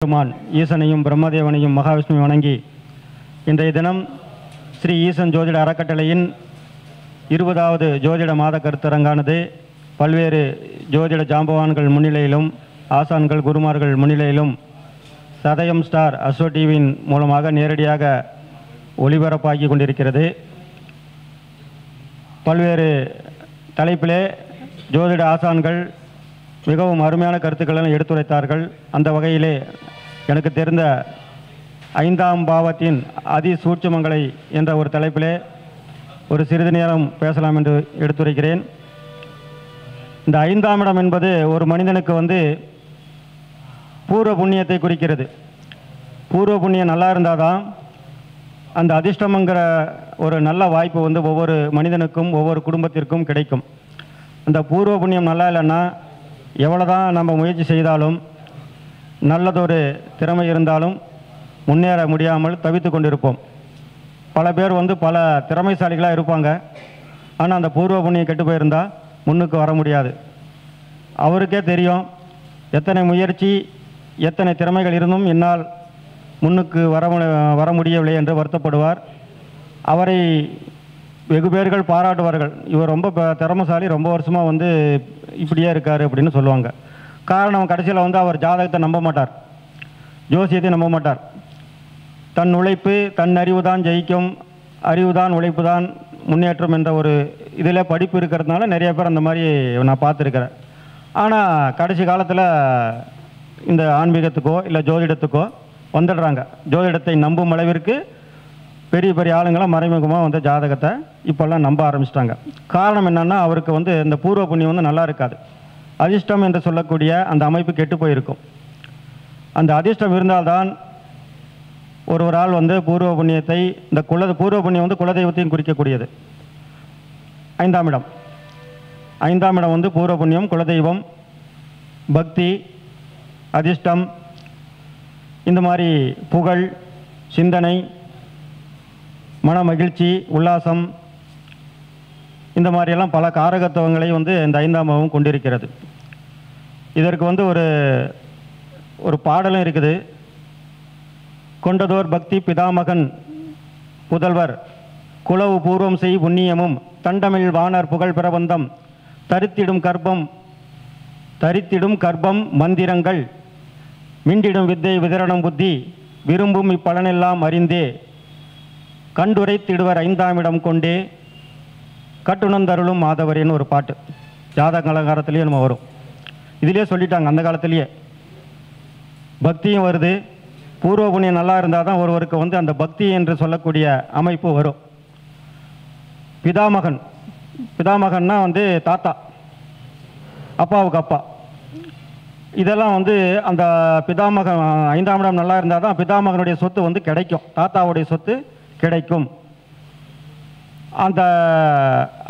பெருமான் ஈசனையும் பிரம்மதேவனையும் மகாவிஷ்ணுவை வணங்கி இன்றைய தினம் ஸ்ரீ ஈசன் ஜோதிட அறக்கட்டளையின் 20வது ஜோதிட மாத கருத்தரங்கானது பல்வேறு ஜோதிட ஜாம்பவான்கள் முன்னிலையிலும் ஆசான்கள் குருமார்கள் முன்னிலையிலும் சதயம் ஸ்டார் அஸ்வ டிவியின் மூலமாக நேரடியாக ஒளிபரப்பாகி கொண்டிருக்கிறது. பல்வேறு தலைப்பிலே ஜோதிட ஆசான்கள் மிகவும் அருமையான கருத்துக்களை எடுத்துரைத்தார்கள். அந்த வகையிலே எனக்கு தெரிந்த 5ஆம் பாவத்தின் அதிசூட்சுமங்களை என்ற ஒரு தலைப்பிலே ஒரு சிறிது நேரம் பேசலாம் என்று எடுத்துரைக்கிறேன். இந்த 5ஆம் இடம் என்பது ஒரு மனிதனுக்கு பூர்வ புண்ணியத்தை குறிக்கிறது. பூர்வ புண்ணியம் நல்லா இருந்தால் தான் அந்த அதிர்ஷ்டம்ங்கிற ஒரு நல்ல வாய்ப்பு ஒவ்வொரு மனிதனுக்கும் ஒவ்வொரு குடும்பத்திற்கும் கிடைக்கும். அந்த பூர்வ புண்ணியம் நல்லா இல்லைன்னா எவ்வளோதான் நம்ம முயற்சி செய்தாலும் நல்லதொரு திறமை இருந்தாலும் முன்னேற முடியாமல் தவித்து கொண்டிருப்போம். பல பேர் பல திறமைசாலிகளாக இருப்பாங்க. ஆனால் அந்த பூர்வ புண்ணியம் கெட்டு போயிருந்தால் முன்னுக்கு வர முடியாது. அவருக்கே தெரியும் எத்தனை முயற்சி எத்தனை திறமைகள் இருந்தும் என்னால் முன்னுக்கு வர முடியவில்லை என்று வருத்தப்படுவார். அவரை வெகு பேர்கள் பாராட்டுவார்கள். இவர் ரொம்ப திறமைசாலி, ரொம்ப வருஷமாக இப்படியே இருக்கார் அப்படின்னு சொல்லுவாங்க. காரணம் கடைசியில் அவர் ஜாதகத்தை நம்ப மாட்டார், ஜோசியத்தை நம்ப மாட்டார். தன் உழைப்பு தன் அறிவு தான் ஜெயிக்கும், அறிவு தான் உழைப்பு தான் முன்னேற்றம் என்ற ஒரு இதில் படிப்பு இருக்கிறதுனால நிறைய பேர் அந்த மாதிரி நான் பார்த்துருக்கிறேன். ஆனால் கடைசி காலத்தில் இந்த ஆன்மீகத்துக்கோ இல்லை ஜோதிடத்துக்கோ வந்துடுறாங்க. ஜோதிடத்தை நம்பும் அளவிற்கு பெரிய பெரிய ஆளுங்களாம் மறைமுகமாக ஜாதகத்தை இப்போல்லாம் நம்ப ஆரம்பிச்சிட்டாங்க. காரணம் என்னென்னா அவருக்கு இந்த பூர்வ புண்ணியம் நல்லா இருக்காது. அதிர்ஷ்டம் என்று சொல்லக்கூடிய அந்த அமைப்பு கெட்டு போயிருக்கும். அந்த அதிர்ஷ்டம் இருந்தால்தான் ஒரு ஆள் பூர்வ புண்ணியத்தை இந்த பூர்வ புண்ணியம் குலதெய்வத்தையும் குறிக்கக்கூடியது. 5ஆம் இடம் 5ஆம் இடம் பூர்வ புண்ணியம், குலதெய்வம், பக்தி, அதிர்ஷ்டம், இந்த மாதிரி புகழ், சிந்தனை, மன மகிழ்ச்சி, உல்லாசம், இந்த மாதிரியெல்லாம் பல காரகத்துவங்களை இந்த 5ஆம் பாவம் கொண்டிருக்கிறது. இதற்கு ஒரு பாடலும் இருக்குது. கொண்டதோர் பக்தி பிதாமகன் புதல்வர் குலவு பூர்வம் செய் புண்ணியமும் தண்டமிழ் வானர் புகழ் பிரபந்தம் தரித்திடும் கர்ப்பம் மந்திரங்கள் மிண்டிடும் வித்தை விதரணம் புத்தி விரும்பும் இப்பலனெல்லாம் அறிந்தே கண்டுரைத்திடுவர் 5ஆம் இடம் கொண்டே கட்டுணர்ந்தருளும் மாதவரேன்னு ஒரு பாட்டு ஜாதக அலங்காரத்திலேயே நம்ம வரும். இதிலே சொல்லிட்டாங்க அந்த காலத்திலேயே. பக்தியும் வருது. பூர்வ புண்ணியம் நல்லா இருந்தால் தான் ஒருவருக்கு அந்த பக்தி என்று சொல்லக்கூடிய அமைப்பு வரும். பிதாமகன்னா தாத்தா, அப்பாவுக்கு அப்பா. இதெல்லாம் அந்த பிதாமகன் 5ஆம் இடம் நல்லா இருந்தால் தான் பிதாமகனுடைய சொத்து கிடைக்கும், தாத்தாவுடைய சொத்து கிடைக்கும். அந்த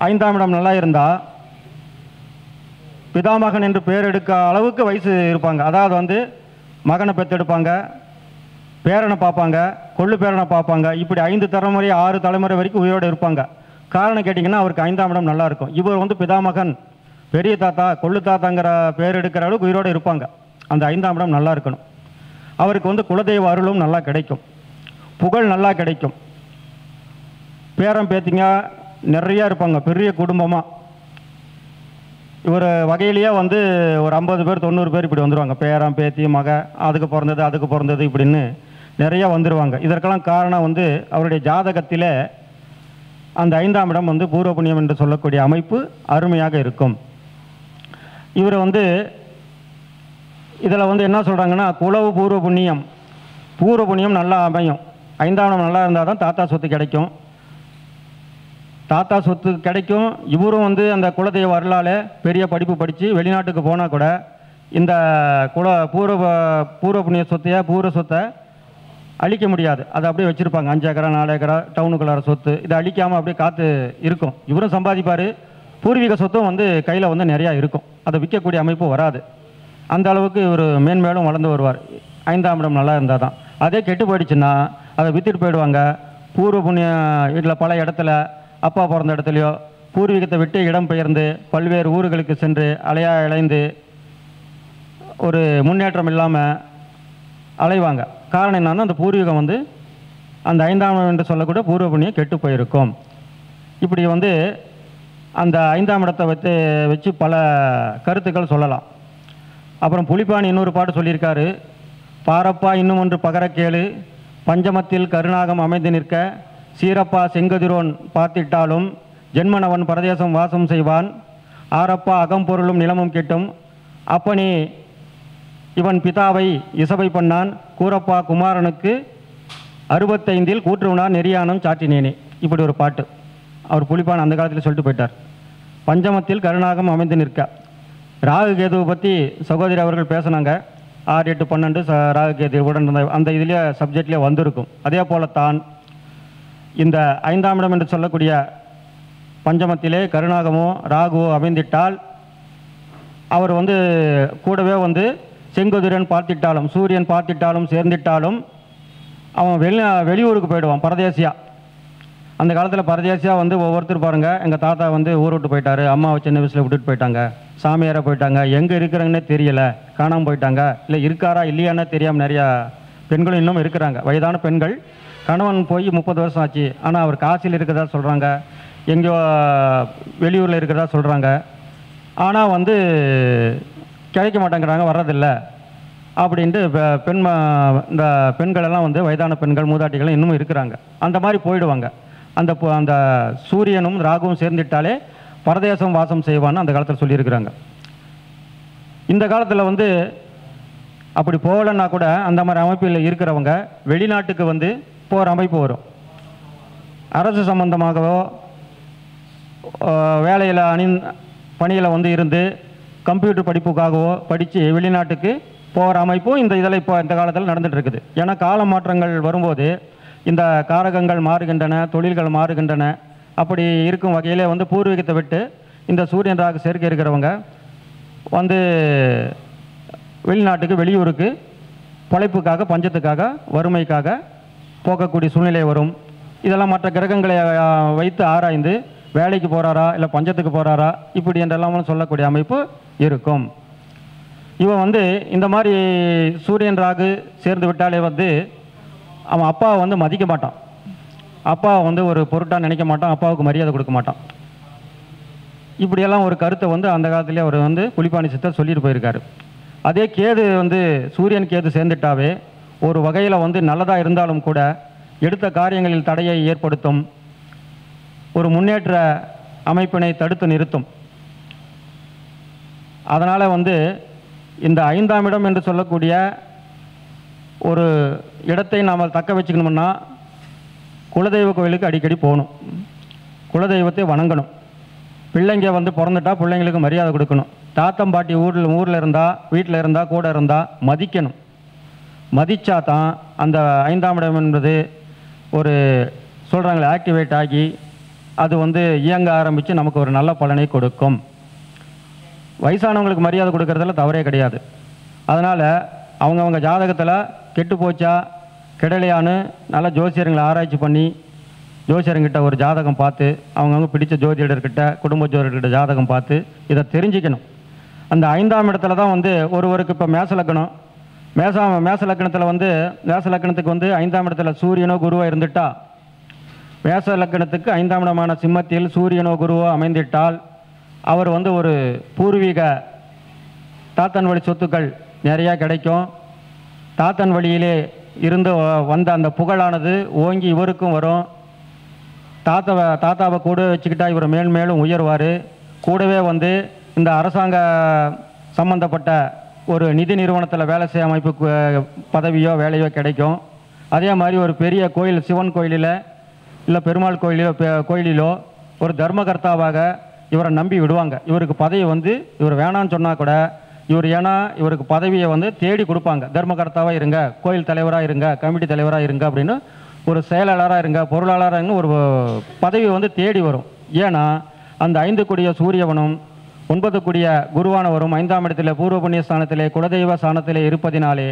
5ஆம் இடம் நல்லா இருந்தால் பிதாமகன் என்று பெயர் எடுக்க அளவுக்கு வயசு இருப்பாங்க. அதாவது மகனை பெற்றெடுப்பாங்க, பேரனை பார்ப்பாங்க, கொள்ளு பேரனை பார்ப்பாங்க. இப்படி 5 தலைமுறை 6 தலைமுறை வரைக்கும் உயிரோடு இருப்பாங்க. காரணம் கேட்டிங்கன்னா அவருக்கு 5ஆம் இடம் நல்லா இருக்கும். இவர் பிதாமகன், பெரிய தாத்தா, கொள்ளு தாத்தாங்கிற பேர் எடுக்கிற அளவுக்கு உயிரோடு இருப்பாங்க. அந்த 5ஆம் இடம் நல்லா இருக்கணும். அவருக்கு குலதெய்வ அருளும் நல்லா கிடைக்கும், புகழ் நல்லா கிடைக்கும். பேரம் பேத்திங்க நிறையா இருப்பாங்க, பெரிய குடும்பமாக. இவர் வகையிலேயே ஒரு 50 பேர் 90 பேர் இப்படி வந்துடுவாங்க. பேரம் பேத்தி மக, அதுக்கு பிறந்தது இப்படின்னு நிறையா வந்துடுவாங்க. இதற்கெல்லாம் காரணம் அவருடைய ஜாதகத்தில் அந்த 5ஆம் இடம் பூர்வ புண்ணியம் என்று சொல்லக்கூடிய அமைப்பு அருமையாக இருக்கும். இவர் இதில் என்ன சொல்கிறாங்கன்னா குலவு பூர்வ புண்ணியம் நல்லா அமையும். 5ஆம் இடம் நல்லா இருந்தால் தான் தாத்தா சொத்து கிடைக்கும். தாத்தா சொத்து கிடைக்கும். இவரும் அந்த குலதெய்வ அருளால் பெரிய படிப்பு படித்து வெளிநாட்டுக்கு போனால் கூட இந்த பூர்வ புண்ணிய பூர்வ சொத்தை அழிக்க முடியாது. அதை அப்படியே வச்சுருப்பாங்க. 5 ஏக்கரா 4 ஏக்கரா டவுனுக்குள்ளார சொத்து. இதை அழிக்காமல் அப்படியே காற்று இருக்கும். இவரும் சம்பாதிப்பார். பூர்வீக சொத்தும் கையில் நிறையா இருக்கும். அதை விற்கக்கூடிய அமைப்பு வராது. அந்த அளவுக்கு இவர் மேன்மேலும் வளர்ந்து வருவார். 5ஆம் இடம் நல்லா இருந்தால் தான். அதே கெட்டு போயிடுச்சுன்னா அதை விற்றுட்டு போயிடுவாங்க. பூர்வ புண்ணிய வீட்டில் பல இடத்துல அப்பா பிறந்த இடத்துலையோ பூர்வீகத்தை விட்டு இடம் பெயர்ந்து பல்வேறு ஊர்களுக்கு சென்று அலைந்து ஒரு முன்னேற்றம் இல்லாமல் அலைவாங்க. காரணம் என்னன்னா, அந்த பூர்வீகம் வந்து அந்த 5ஆம் இடம் என்று சொல்லக்கூடிய பூர்வ புண்ணியம் கெட்டு போயிருக்கும். இப்படி வந்து அந்த 5ஆம் இடத்தை வச்சு பல கருத்துக்கள் சொல்லலாம். அப்புறம் புலிப்பாணி இன்னொரு பாட்டு சொல்லியிருக்காரு. பாரப்பா இன்னும் ஒன்று பகர கேளு, பஞ்சமத்தில் கருநாகம் அமைந்து நிற்க, சீரப்பா செங்கதிரோன் பார்த்திட்டாலும் ஜென்மனவன் பரதேசம் வாசம் செய்வான், ஆரப்பா அகம்பொருளும் நிலமும் கெட்டும், அப்பனே இவன் பிதாவை இசபை பண்ணான், கூரப்பா குமாரனுக்கு 65 கூற்றுவனார் நெறியானம் சாற்றினேனே. இப்படி ஒரு பாட்டு அவர் புலிப்பான் அந்த காலத்தில் சொல்லிட்டு போயிட்டார். பஞ்சமத்தில் கருநாகம் அமைந்து நிற்க. ராகு கேதுவை பற்றி சகோதரி அவர்கள் பேசினாங்க. 6, 8, 12 ராகு கேது உடன் அந்த இதுலேயே சப்ஜெக்ட்லேயே வந்திருக்கும். அதே போலத்தான் இந்த 5ஆம் இடம் என்று சொல்லக்கூடிய பஞ்சமத்திலே கருநாகமோ ராகுவோ அமைந்திட்டால் அவர் வந்து கூடவே வந்து செங்கதிரன் பார்த்திட்டாலும் சூரியன் பார்த்திட்டாலும் சேர்ந்திட்டாலும் அவன் வெளியூருக்கு போயிடுவான், பரதேசியா. அந்த காலத்தில் பரதேசியா வந்து ஒவ்வொருத்தர் பாருங்கள், எங்கள் தாத்தா வந்து ஊர் விட்டு போயிட்டாரு, அம்மாவை சின்ன வயசில் விட்டுட்டு போயிட்டாங்க, சாமியாரை போயிட்டாங்க, எங்கே இருக்கிறாங்கன்னே தெரியலை, காணாமல் போயிட்டாங்க, இல்லை இருக்காரா இல்லையானே தெரியாமல் நிறையா பெண்களும் இன்னும் இருக்கிறாங்க. வயதான பெண்கள், கணவன் போய் 30 வருஷம் ஆச்சு, ஆனால் அவர் காசியில் இருக்கிறதா சொல்கிறாங்க, எங்கேயோ வெளியூரில் இருக்கிறதா சொல்கிறாங்க, ஆனால் வந்து கிடைக்க மாட்டேங்கிறாங்க, வர்றதில்லை அப்படின்ட்டு இந்த பெண்களெல்லாம் வந்து வயதான பெண்கள் மூதாட்டிகள் இன்னும் இருக்கிறாங்க. அந்த மாதிரி போயிடுவாங்க. அந்த சூரியனும் ராகுவும் சேர்ந்துட்டாலே பரதேசம் வாசம் செய்வான்னு அந்த காலத்தில் சொல்லியிருக்கிறாங்க. இந்த காலத்தில் வந்து அப்படி போகலன்னா கூட அந்த மாதிரி அமைப்பில் இருக்கிறவங்க வெளிநாட்டுக்கு வந்து போகிற அமைப்பு வரும். அரசு சம்பந்தமாகவோ வேலையில் பணியில் வந்து இருந்து கம்ப்யூட்டர் படிப்புக்காகவோ படித்து வெளிநாட்டுக்கு போகிற அமைப்பும் இந்த இதில் இப்போ இந்த காலத்தில் நடந்துகிட்டு இருக்குது. ஏன்னா கால மாற்றங்கள் வரும்போது இந்த காரகங்கள் மாறுகின்றன, தொழில்கள் மாறுகின்றன. அப்படி இருக்கும் வகையிலே வந்து பூர்வீகத்தை விட்டு இந்த சூரியன் ராகு சேர்க்கை இருக்கிறவங்க வந்து வெளிநாட்டுக்கு வெளியூருக்கு பழைப்புக்காக பஞ்சத்துக்காக வறுமைக்காக போகக்கூடிய சூழ்நிலை வரும். இதெல்லாம் மற்ற கிரகங்களை வைத்து ஆராய்ந்து வேலைக்கு போகிறாரா இல்லை பஞ்சத்துக்கு போகிறாரா இப்படி என்றெல்லாம் சொல்லக்கூடிய அமைப்பு இருக்கும். இவன் வந்து இந்த மாதிரி சூரியன் ராகு சேர்ந்து விட்டாலே வந்து அவன் அப்பாவை வந்து மதிக்க மாட்டான், அப்பாவை வந்து ஒரு பொருட்டாக நினைக்க மாட்டான், அப்பாவுக்கு மரியாதை கொடுக்க மாட்டான். இப்படியெல்லாம் ஒரு கருத்தை வந்து அந்த காலத்திலே அவர் வந்து புலிப்பாணி சித்தர் சொல்லிட்டு போயிருக்காரு. அதே கேது வந்து சூரியன் கேது சேர்ந்துட்டாவே ஒரு வகையில் வந்து நல்லதாக இருந்தாலும் கூட எடுத்த காரியங்களில் தடையை ஏற்படுத்தும், ஒரு முன்னேற்ற அமைப்பினை தடுத்து நிறுத்தும். அதனால் வந்து இந்த 5ஆம் இடம் என்று சொல்லக்கூடிய ஒரு இடத்தை நாம் தக்க வச்சுக்கணும்னா குலதெய்வ கோயிலுக்கு அடிக்கடி போகணும், குலதெய்வத்தை வணங்கணும். பிள்ளைங்க வந்து பிறந்துட்டா பிள்ளைங்களுக்கு மரியாதை கொடுக்கணும். தாத்தம் பாட்டி ஊரில் இருந்தால் வீட்டில் இருந்தால் கூட இருந்தால் மதிக்கணும். மதித்தா தான் அந்த 5ஆம் இடம் என்பது ஒரு சொல்கிறாங்களே ஆக்டிவேட் ஆகி அது வந்து இயங்க ஆரம்பித்து நமக்கு ஒரு நல்ல பலனை கொடுக்கும். வயசானவங்களுக்கு மரியாதை கொடுக்கறதுல தவறே கிடையாது. அதனால் அவங்கவுங்க ஜாதகத்தில் கெட்டு போச்சா கெடலையான்னு நல்லா ஜோசியர்களை ஆராய்ச்சி பண்ணி ஜோசியர்கிட்ட ஒரு ஜாதகம் பார்த்து அவங்கவுங்க பிடிச்ச ஜோதிடர்கிட்ட குடும்ப ஜோதிடர்கிட்ட ஜாதகம் பார்த்து இதை தெரிஞ்சுக்கணும். அந்த 5ஆம் இடத்துல தான் வந்து ஒருவருக்கு இப்போ மேச லக்னம், மேச லக்னத்தில் வந்து மேச லக்னத்துக்கு வந்து 5ஆம் இடத்துல சூரியனோ குருவோ இருந்துட்டா, மேச லக்னத்துக்கு 5ஆம் இடமான சிம்மத்தில் சூரியனோ குருவோ அமைந்திட்டால் அவர் வந்து ஒரு பூர்வீக தாத்தன் வழி சொத்துக்கள் நிறையா கிடைக்கும். தாத்தன் வழியிலே இருந்து வந்த அந்த புகழானது ஓங்கி இவருக்கும் வரும். தாத்தாவை கூட வச்சுக்கிட்டா இவர் மேலும் உயர்வார். கூடவே வந்து இந்த அரசாங்க சம்பந்தப்பட்ட ஒரு நிதி நிறுவனத்தில் வேலை செய்ய அமைப்பு பதவியோ வேலையோ கிடைக்கும். அதே மாதிரி ஒரு பெரிய கோயில், சிவன் கோயிலில் இல்லை பெருமாள் கோயிலிலோ ஒரு தர்மகர்த்தாவாக இவரை நம்பி விடுவாங்க. இவருக்கு பதவி வந்து இவர் வேணான்னு சொன்னால் கூட இவருக்கு பதவியை வந்து தேடி கொடுப்பாங்க. தர்மகர்த்தாவாக இருங்க, கோயில் தலைவராக இருங்க, கமிட்டி தலைவராக இருங்க அப்படின்னு, ஒரு செயலாளராக இருங்க, பொருளாளராக இருங்க, ஒரு பதவி வந்து தேடி வரும். ஏன்னா அந்த 5 கூடிய சூரியவனும் 9 கூடிய குருவானவரும் 5ஆம் இடத்திலே பூர்வ புண்ணிய ஸ்தானத்திலே குலதெய்வ ஸ்தானத்திலே இருப்பதினாலே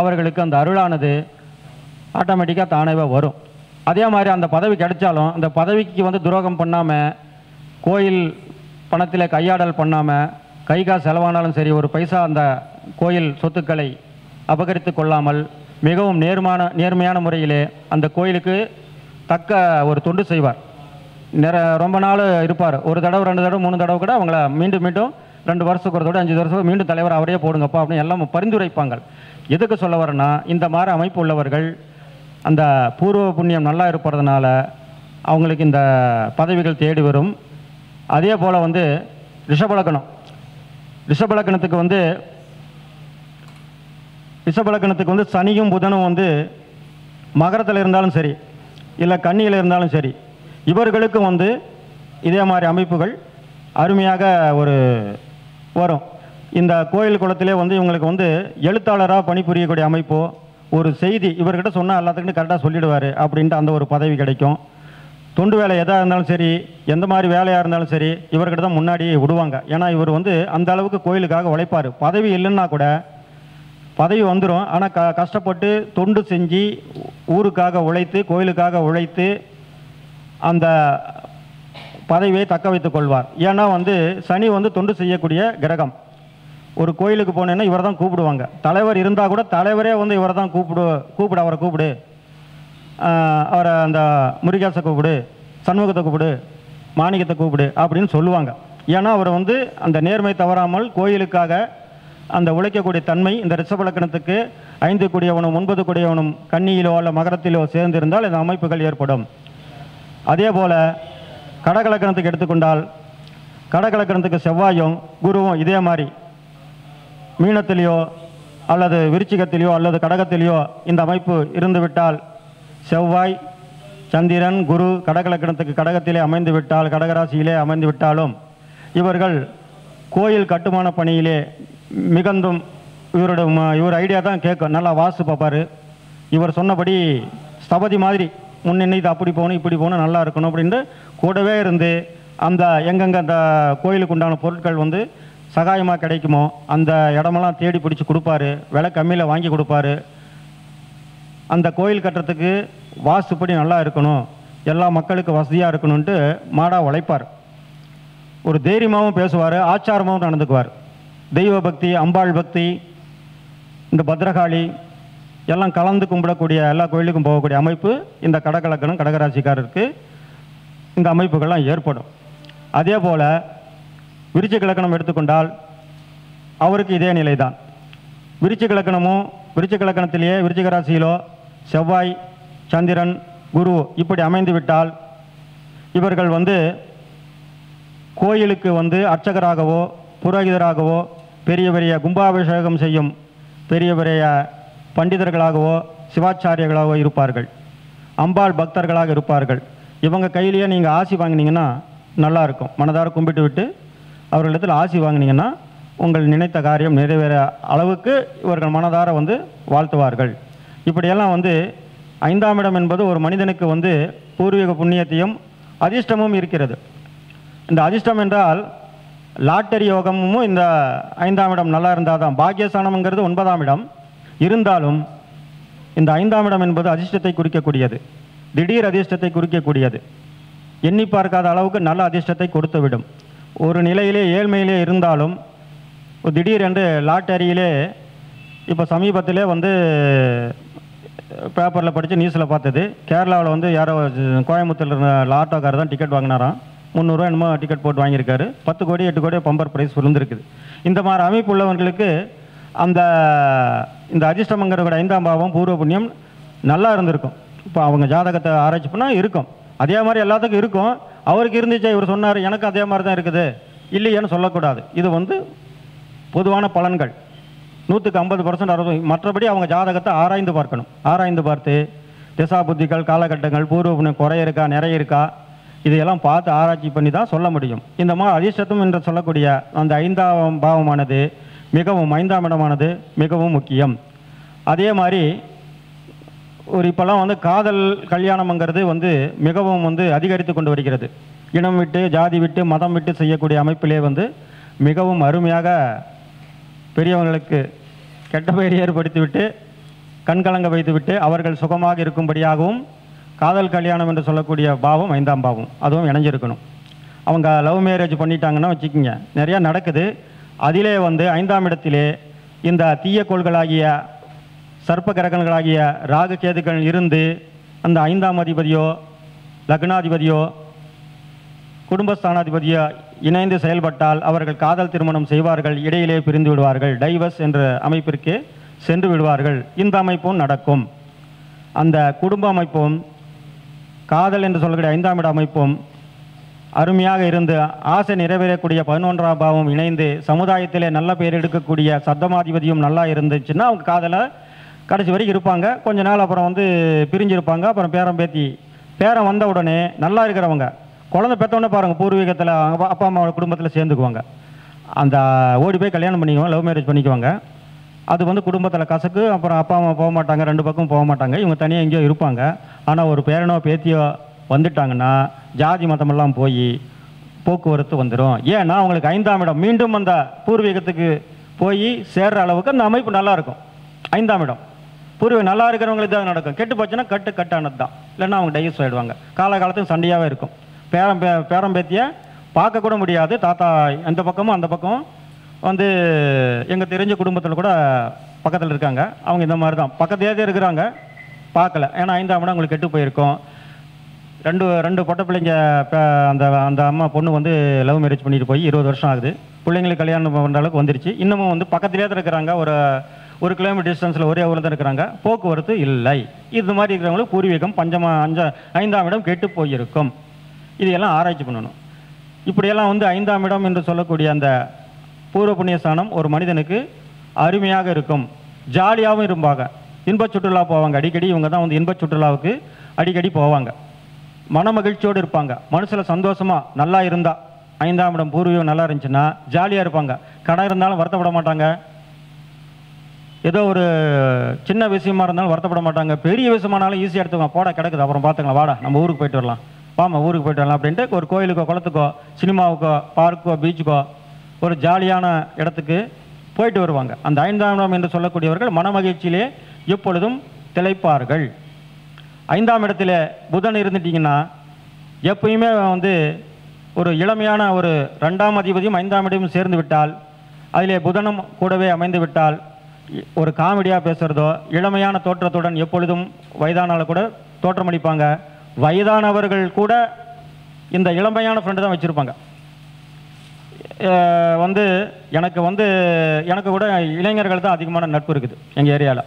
அவர்களுக்கு அந்த அருளானது ஆட்டோமேட்டிக்காக தானவே வரும். அதே மாதிரி அந்த பதவி கிடைச்சாலும் அந்த பதவிக்கு வந்து துரோகம் பண்ணாமல், கோயில் பணத்தில் கையாடல் பண்ணாமல், கை காசு செலவானாலும் சரி ஒரு பைசா அந்த கோயில் சொத்துக்களை அபகரித்து கொள்ளாமல் மிகவும் நேர்மையான முறையிலே அந்த கோயிலுக்கு தக்க ஒரு தொண்டு செய்வார். ரொம்ப நாள் இருப்பார். ஒரு தடவை 2 தடவை 3 தடவை கூட அவங்கள மீண்டும் 2 வருஷத்துக்கு ஒரு தடவை 5 வருஷத்துக்கு மீண்டும் தலைவர் அவரே போடுங்கப்பா அப்படின்னு எல்லாம் பரிந்துரைப்பாங்க. எதுக்கு சொல்ல வரேன்னா, இந்த மாதிரி அமைப்பு உள்ளவர்கள் அந்த பூர்வ புண்ணியம் நல்லா இருப்பதுனால அவங்களுக்கு இந்த பதவிகள் தேடி வரும். அதே போல் வந்து ரிஷபலக்கணத்துக்கு வந்து சனியும் புதனும் வந்து மகரத்தில் இருந்தாலும் சரி இல்லை கன்னியில் இருந்தாலும் சரி, இவர்களுக்கும் வந்து இதே மாதிரி அமைப்புகள் அருமையாக வரும். இந்த கோயில் குளத்திலே வந்து இவங்களுக்கு வந்து எழுத்தாளராக பணிபுரியக்கூடிய அமைப்போ, ஒரு செய்தி இவர்கிட்ட சொன்னால் எல்லாத்துக்கிட்டும் கரெக்டாக சொல்லிடுவார் அப்படின்ட்டு அந்த ஒரு பதவி கிடைக்கும். தொண்டு வேலை எதாக இருந்தாலும் சரி, எந்த மாதிரி வேலையாக இருந்தாலும் சரி, இவர்கிட்ட தான் முன்னாடி விடுவாங்க. ஏன்னா இவர் வந்து அந்த அளவுக்கு கோயிலுக்காக உழைப்பார். பதவி இல்லைன்னா கூட பதவி வந்துடும். ஆனால் கஷ்டப்பட்டு தொண்டு செஞ்சு ஊருக்காக உழைத்து கோயிலுக்காக உழைத்து அந்த பதவியை தக்க வைத்துக் கொள்வார். ஏன்னா வந்து சனி வந்து தொண்டு செய்யக்கூடிய கிரகம். ஒரு கோயிலுக்கு போனேன்னா இவரை தான் கூப்பிடுவாங்க. தலைவர் இருந்தால் கூட தலைவரே வந்து இவரை தான் கூப்பிடு அவரை கூப்பிடு, அவரை அந்த முருகேசை கூப்பிடு, சண்முகத்தை கூப்பிடு, மாணிக்கத்தை கூப்பிடு அப்படின்னு சொல்லுவாங்க. ஏன்னா அவர் வந்து அந்த நேர்மை தவறாமல் கோயிலுக்காக அந்த உழைக்கக்கூடிய தன்மை இந்த ரிஷபலக்கணத்துக்கு 5 கூடியவனும் 9 கூடியவனும் கன்னியிலோ அல்ல மகரத்திலோ சேர்ந்திருந்தால் இந்த அமைப்புகள் ஏற்படும். அதே போல் கடகலக்கணத்துக்கு எடுத்துக்கொண்டால், கடகலக்கணத்துக்கு செவ்வாயும் குருவும் இதே மாதிரி மீனத்திலேயோ அல்லது விருச்சிகத்திலேயோ அல்லது கடகத்திலேயோ இந்த அமைப்பு இருந்துவிட்டால், செவ்வாய் சந்திரன் குரு கடகலக்கணத்துக்கு கடகத்திலே அமைந்து விட்டால், கடகராசியிலே அமைந்து விட்டாலும் இவர்கள் கோயில் கட்டுமான பணியிலே மிகுந்தும் இவர் ஐடியா தான் கேட்கும். நல்லா வாஸ்து பார்ப்பார். இவர் சொன்னபடி ஸ்தபதி மாதிரி முன்னெண்ணி இது அப்படி போகணும் இப்படி போகணும் நல்லா இருக்கணும் அப்படின்ட்டு கூடவே இருந்து அந்த எங்கெங்கே அந்த கோயிலுக்கு உண்டான பொருட்கள் வந்து சகாயமாக கிடைக்குமோ அந்த இடமெல்லாம் தேடி பிடிச்சி கொடுப்பாரு. விலை கம்மியில் வாங்கி கொடுப்பாரு. அந்த கோயில் கட்டுறதுக்கு வாஸ்துப்படி நல்லா இருக்கணும், எல்லா மக்களுக்கு வசதியாக இருக்கணும்ன்ட்டு மாடாக உழைப்பார். ஒரு தைரியமாகவும் பேசுவார், ஆச்சாரமாகவும் நடந்துக்குவார். தெய்வ பக்தி, அம்பாள் பக்தி, இந்த பத்ரகாளி எல்லாம் கலந்து கும்பிடக்கூடிய எல்லா கோயிலுக்கும் போகக்கூடிய அமைப்பு இந்த கடகலக்கணம் கடகராசிக்காரருக்கு இந்த அமைப்புகள்லாம் ஏற்படும். அதே போல் விருச்சிக எடுத்துக்கொண்டால் அவருக்கு இதே நிலை தான். விருச்சிக லக்கணத்திலேயே விருச்சிக ராசியிலோ செவ்வாய் சந்திரன் குரு இப்படி அமைந்து விட்டால் இவர்கள் வந்து கோயிலுக்கு வந்து அர்ச்சகராகவோ புரோகிதராகவோ பெரிய பெரிய கும்பாபிஷேகம் செய்யும் பெரிய பெரிய பண்டிதர்களாகவோ சிவாச்சாரியர்களாகவோ இருப்பார்கள். அம்பாள் பக்தர்களாக இருப்பார்கள். இவங்க கையிலேயே நீங்கள் ஆசி வாங்கினீங்கன்னா நல்லாயிருக்கும். மனதார கும்பிட்டு விட்டு அவர்களிடத்தில் ஆசி வாங்கினீங்கன்னா உங்கள் நினைத்த காரியம் நிறைவேற அளவுக்கு இவர்கள் மனதார வந்து வாழ்த்துவார்கள். இப்படியெல்லாம் வந்து 5ஆம் இடம் என்பது ஒரு மனிதனுக்கு வந்து பூர்வீக புண்ணியத்தையும் அதிர்ஷ்டமும் இருக்கிறது. இந்த அதிர்ஷ்டம் என்றால் லாட்டரி யோகமும் இந்த 5ஆம் இடம் நல்லா இருந்தால் தான். பாக்கியஸ்தானம்ங்கிறது 9ஆம் இடம் இருந்தாலும் இந்த 5ஆம் இடம் என்பது அதிர்ஷ்டத்தை குறிக்கக்கூடியது, திடீர் அதிர்ஷ்டத்தை குறிக்கக்கூடியது. எண்ணி பார்க்காத அளவுக்கு நல்ல அதிர்ஷ்டத்தை கொடுத்து விடும். ஒரு நிலையிலே ஏழ்மையிலே இருந்தாலும் திடீரென்று லாட்டரியிலே இப்போ சமீபத்திலே வந்து பேப்பரில் படித்து நியூஸில் பார்த்தது, கேரளாவில் வந்து யாரோ கோயம்புத்தூரில் இருந்த ஆட்டோக்காரர் தான் டிக்கெட் வாங்கினாராம். 300 ரூபா என்னமோ டிக்கெட் போட்டு வாங்கியிருக்காரு. 10 கோடி 8 கோடி பம்பர் ப்ரைஸ் விழுந்திருக்குது. இந்த மாதிரி அமைப்பு உள்ளவர்களுக்கு இந்த அதிர்ஷ்டம்ங்கிற 5ஆம் பாவம் பூர்வ புண்ணியம் நல்லா இருந்திருக்கும். இப்போ அவங்க ஜாதகத்தை ஆராய்ச்சி பண்ணால் இருக்கும். அதே மாதிரி எல்லாத்துக்கும் இருக்கும். அவருக்கு இருந்துச்சு, இவர் சொன்னார் எனக்கு அதே மாதிரி தான் இருக்குது இல்லையேன்னு சொல்லக்கூடாது. இது வந்து பொதுவான பலன்கள். 100க்கு 50% 60. மற்றபடி அவங்க ஜாதகத்தை ஆராய்ந்து பார்க்கணும். ஆராய்ந்து பார்த்து திசா புத்திகள் காலகட்டங்கள் பூர்வ புண்ணியம் குறை இருக்கா நிறைய இருக்கா இதையெல்லாம் பார்த்து ஆராய்ச்சி பண்ணி தான் சொல்ல முடியும். இந்த மாதிரி அதிர்ஷ்டம் என்று சொல்லக்கூடிய அந்த 5ஆம் பாவமானது மிகவும் 5ஆம் இடமானது மிகவும் முக்கியம். அதே மாதிரி இப்போல்லாம் வந்து காதல் கல்யாணம்ங்கிறது வந்து மிகவும் வந்து அதிகரித்து கொண்டு வருகிறது. இனம் விட்டு ஜாதி விட்டு மதம் விட்டு செய்யக்கூடிய அமைப்பிலே வந்து மிகவும் அருமையாக பெரியவங்களுக்கு கெட்ட பெயர் ஏற்படுத்திவிட்டு கண்கலங்க வைத்துவிட்டு அவர்கள் சுகமாக இருக்கும்படியாகவும் காதல் கல்யாணம் என்று சொல்லக்கூடிய பாவம் 5ஆம் பாவம் அதுவும் இணைஞ்சிருக்கணும். அவங்க லவ் மேரேஜ் பண்ணிட்டாங்கன்னா வச்சுக்கோங்க, நிறையா நடக்குது. அதிலே வந்து 5ஆம் இடத்திலே இந்த தீய கோள்களாகிய சர்ப்ப கிரகங்களாகிய ராகு கேதுக்கள் இருந்து அந்த 5ஆம் அதிபதியோ லக்னாதிபதியோ குடும்பஸ்தானாதிபதியோ இணைந்து செயல்பட்டால் அவர்கள் காதல் திருமணம் செய்வார்கள், இடையிலே பிரிந்து விடுவார்கள், டைவர்ஸ் என்ற அமைப்பிற்கு சென்று விடுவார்கள். இந்த அமைப்பும் நடக்கும். அந்த குடும்ப அமைப்பும் காதல் என்று சொல்லக்கூடிய 5ஆம் இட அமைப்பும் அருமையாக இருந்து ஆசை நிறைவேறக்கூடிய 11ஆம் பாவம் இணைந்து சமுதாயத்திலே நல்ல பேர் எடுக்கக்கூடிய சப்தமாதிபதியும் நல்லா இருந்துச்சுன்னா அவங்க காதலை கடைசி வரைக்கும் இருப்பாங்க. கொஞ்ச நாள் அப்புறம் பிரிஞ்சிருப்பாங்க. அப்புறம் பேரன் வந்த உடனே நல்லா இருக்கிறவங்க குழந்தை பெற்றவுடனே பாருங்கள் பூர்வீகத்தில் அப்பா அம்மாவோட குடும்பத்தில் சேர்ந்துக்குவாங்க. அந்த ஓடி போய் கல்யாணம் பண்ணிக்குவாங்க, லவ் மேரேஜ் பண்ணிக்குவாங்க. அது குடும்பத்தில் கசக்கு. அப்புறம் அப்பா அம்மா போக மாட்டாங்க, 2 பக்கம் போக மாட்டாங்க, இவங்க தனியாக எங்கேயோ இருப்பாங்க. ஆனால் ஒரு பேரனோ பேத்தியோ வந்துட்டாங்கன்னா ஜாதி மதமெல்லாம் போய் போக்குவரத்து வந்துடும். ஏன்னா அவங்களுக்கு 5ஆம் இடம் மீண்டும் அந்த பூர்வீகத்துக்கு போய் சேர்ற அளவுக்கு அந்த அமைப்பு நல்லாயிருக்கும். 5ஆம் இடம் பூர்வீகம் நல்லா இருக்கிறவங்களுக்கு தான் நடக்கும். கெட்டு போச்சுன்னா கட்டானது தான். இல்லைன்னா அவங்க டைவர்ஸ் ஆகிடுவாங்க. காலகாலத்துக்கு சண்டையாகவே இருக்கும். பேரம் பேத்தியை பார்க்கக்கூட முடியாது. தாத்தா அந்த பக்கமும் அந்த பக்கம் எங்கள் தெரிஞ்ச குடும்பத்தில் கூட பக்கத்தில் இருக்காங்க. அவங்க இந்த மாதிரி தான் பக்கத்திலே இருக்கிறாங்க, பார்க்கல. ஏன்னா 5ஆம் இடம் உங்களுக்கு கெட்டு போயிருக்கும். ரெண்டு பொட்டை பிள்ளைங்க அந்த அம்மா பொண்ணு லவ் மேரேஜ் பண்ணிட்டு போய் 20 வருஷம் ஆகுது. பிள்ளைங்களுக்கு கல்யாணம் பண்ணுற அளவுக்கு வந்துருச்சு. இன்னமும் பக்கத்திலே தான் இருக்கிறாங்க. ஒரு கிலோமீட்டர் டிஸ்டன்ஸில் ஒரே ஊரில் தான் இருக்கிறாங்க. போக்குவரத்து இல்லை. இது மாதிரி இருக்கிறவங்களுக்கு பூர்வீகம் 5ஆம் இடம் கெட்டு போயிருக்கும். இதையெல்லாம் ஆராய்ச்சி பண்ணணும். இப்படியெல்லாம் 5ஆம் இடம் என்று சொல்லக்கூடிய அந்த பூர்வ புண்ணியஸ்தானம் ஒரு மனிதனுக்கு அருமையாக இருக்கும். ஜாலியாகவும் இருப்பாங்க. இன்பச் சுற்றுலா போவாங்க அடிக்கடி. இவங்க தான் இன்பச் சுற்றுலாவுக்கு அடிக்கடி போவாங்க. மன மகிழ்ச்சியோடு இருப்பாங்க. மனசில் சந்தோஷமாக நல்லா இருந்தால் 5ஆம் இடம் பூர்வீகம் நல்லா இருந்துச்சுன்னா ஜாலியாக இருப்பாங்க. கடன் இருந்தாலும் வருத்தப்பட மாட்டாங்க. ஏதோ ஒரு சின்ன விஷயமா இருந்தாலும் வருத்தப்பட மாட்டாங்க. பெரிய விஷயமானாலும் ஈஸியாக எடுத்துக்கலாம். போட கிடக்குது, அப்புறம் பார்த்துக்கலாம், வாடா நம்ம ஊருக்கு போயிட்டு வரலாம், வாமா ஊருக்கு போயிட்டு வரலாம் அப்படின்ட்டு ஒரு கோயிலுக்கோ குளத்துக்கோ சினிமாவுக்கோ பார்க்கோ பீச்சுக்கோ ஒரு ஜாலியான இடத்துக்கு போயிட்டு வருவாங்க. அந்த 5ஆம் இடம் என்று சொல்லக்கூடியவர்கள் மன மகிழ்ச்சியிலே எப்பொழுதும் திளைப்பார்கள். 5ஆம் இடத்துல புதன் இருந்துட்டிங்கன்னா எப்பயுமே ஒரு இளமையான ஒரு 2ஆம் அதிபதியும் 5ஆம் இடமும் சேர்ந்து விட்டால், அதிலே புதனும் கூடவே அமைந்து விட்டால் ஒரு காமெடியாக பேசுகிறதோ இளமையான தோற்றத்துடன் எப்பொழுதும் வயதானாலும் கூட தோற்றமளிப்பாங்க. வயதானவர்கள் கூட இந்த இளமையான ஃப்ரெண்டு தான் வச்சுருப்பாங்க. எனக்கு கூட இளைஞர்கள் தான் அதிகமான நட்பு இருக்குது எங்கள் ஏரியாவில்.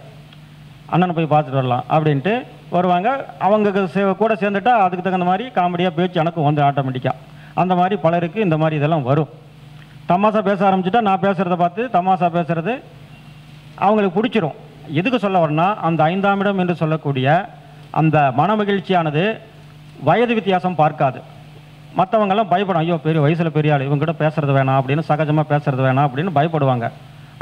அண்ணனை போய் பார்த்துட்டு வரலாம் அப்படின்ட்டு வருவாங்க. அவங்க கூட சேர்ந்துட்டா அதுக்கு தகுந்த மாதிரி காமெடியாக பேச்சு எனக்கும் ஆட்டோமேட்டிக்காக அந்த மாதிரி பலருக்கு இந்த மாதிரி இதெல்லாம் வரும். தமாஷா பேச ஆரம்பிச்சுட்டா நான் பேசுகிறத பார்த்து தமாஷா பேசுகிறது அவங்களுக்கு பிடிச்சிரும். எதுக்கு சொல்ல வரேன்னா, அந்த 5ஆம் இடம் என்று சொல்லக்கூடிய அந்த மன மகிழ்ச்சியானது வயது வித்தியாசம் பார்க்காது. மற்றவங்கெல்லாம் பயப்படும். ஐயோ பெரிய வயசில் பெரிய ஆள், இவங்ககிட்ட பேசுறது வேணாம் அப்படின்னு, சகஜமாக பேசுறது வேணாம் அப்படின்னு பயப்படுவாங்க.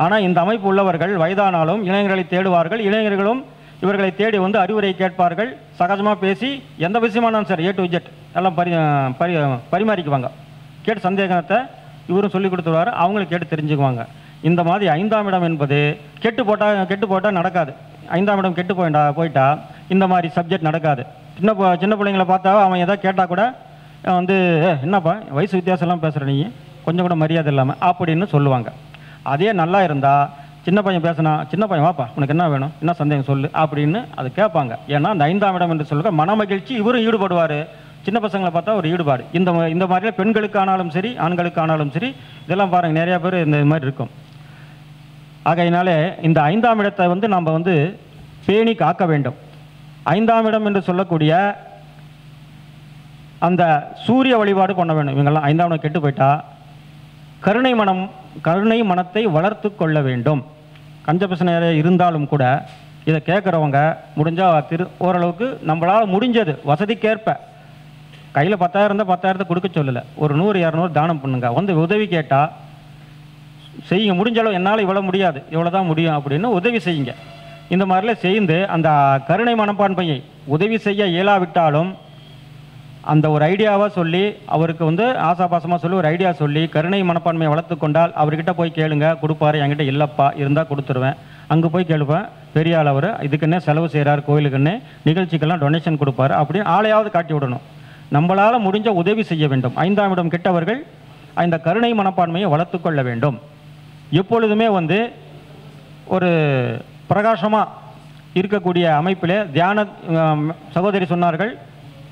ஆனால் இந்த அமைப்பு உள்ளவர்கள் வயதானாலும் இளைஞர்களை தேடுவார்கள். இளைஞர்களும் இவர்களை தேடி அறிவுரை கேட்பார்கள். சகஜமாக பேசி எந்த விஷயமானாலும் சரி A to Z எல்லாம் பரிமாறிக்குவாங்க. கேட்டு சந்தேகத்தை இவரும் சொல்லி கொடுத்துருவார். அவங்களும் கேட்டு தெரிஞ்சுக்குவாங்க. இந்த மாதிரி 5ஆம் இடம் என்பது கெட்டு போட்டால் நடக்காது. 5ஆம் இடம் கெட்டு போயிட்டா இந்த மாதிரி சப்ஜெக்ட் நடக்காது. சின்ன பிள்ளைங்களை பார்த்தா அவன் எதாவது கேட்டால் கூட என்னப்பா வயசு வித்தியாசம்லாம் பேசுகிற நீ, கொஞ்சம் கூட மரியாதை இல்லாமல் அப்படின்னு சொல்லுவாங்க. அதே நல்லா இருந்தால் சின்ன பையன் பேசினா, சின்ன பையன் வாப்பா உனக்கு என்ன வேணும், என்ன சந்தேகம் சொல்லு அப்படின்னு அது கேட்பாங்க. ஏன்னா அந்த 5ஆம் இடம் என்று சொல்லுங்க மன மகிழ்ச்சி. இவரும் ஈடுபடுவார். சின்ன பசங்களை பார்த்தா ஒரு ஈடுபாடு. இந்த மாதிரிலாம் பெண்களுக்கு ஆனாலும் சரி ஆண்களுக்கு ஆனாலும் சரி இதெல்லாம் பாருங்கள் நிறையா பேர் இந்த மாதிரி இருக்கும். ஆகையினாலே இந்த 5ஆம் இடத்தை நம்ம பேணி காக்க வேண்டும். 5ஆம் இடம் என்று சொல்லக்கூடிய அந்த சூரிய வழிபாடு பண்ண வேண்டும். இவங்கெல்லாம் 5ஆம் இடம் கெட்டு போயிட்டா கருணை மனத்தை வளர்த்து கொள்ள வேண்டும். கஞ்சபிசனை இருந்தாலும் கூட இதை கேட்குறவங்க முடிஞ்சால் ஓரளவுக்கு நம்மளால் முடிஞ்சது வசதிக்கேற்ப கையில் 10,000 இருந்தால் 10,000 கொடுக்க சொல்லலை, ஒரு 100-200 தானம் பண்ணுங்க. உதவி கேட்டால் செய்யுங்க. முடிஞ்சளவு என்னால் இவ்வளோ முடியாது, இவ்வளோ தான் முடியும் அப்படின்னு உதவி செய்யுங்க. இந்த மாதிரிலாம் செய்து அந்த கருணை மனப்பான்மையை உதவி செய்ய இயலாவிட்டாலும் அந்த ஒரு ஐடியாவாக சொல்லி அவருக்கு ஆசாபாசமாக சொல்லி ஒரு ஐடியா சொல்லி கருணை மனப்பான்மையை வளர்த்து கொண்டால் அவர்கிட்ட போய் கேளுங்க, கொடுப்பாரு. என்கிட்ட இல்லைப்பா, இருந்தால் கொடுத்துருவேன். அங்கே போய் கேளுப்பேன், பெரிய ஆள் அவர் இதுக்குன்னே செலவு செய்கிறார், கோயிலுக்குன்னே நிகழ்ச்சிக்கெல்லாம் டொனேஷன் கொடுப்பாரு அப்படின்னு ஆளையாவது காட்டி விடணும். நம்மளால் முடிஞ்ச உதவி செய்ய வேண்டும். 5ஆம் இடம் கெட்டவர்கள் அந்த கருணை மனப்பான்மையை வளர்த்து கொள்ள வேண்டும். எப்பொழுதுமே ஒரு பிரகாசமாக இருக்கக்கூடிய அமைப்பிலே தியான சகோதரி சொன்னார்கள்,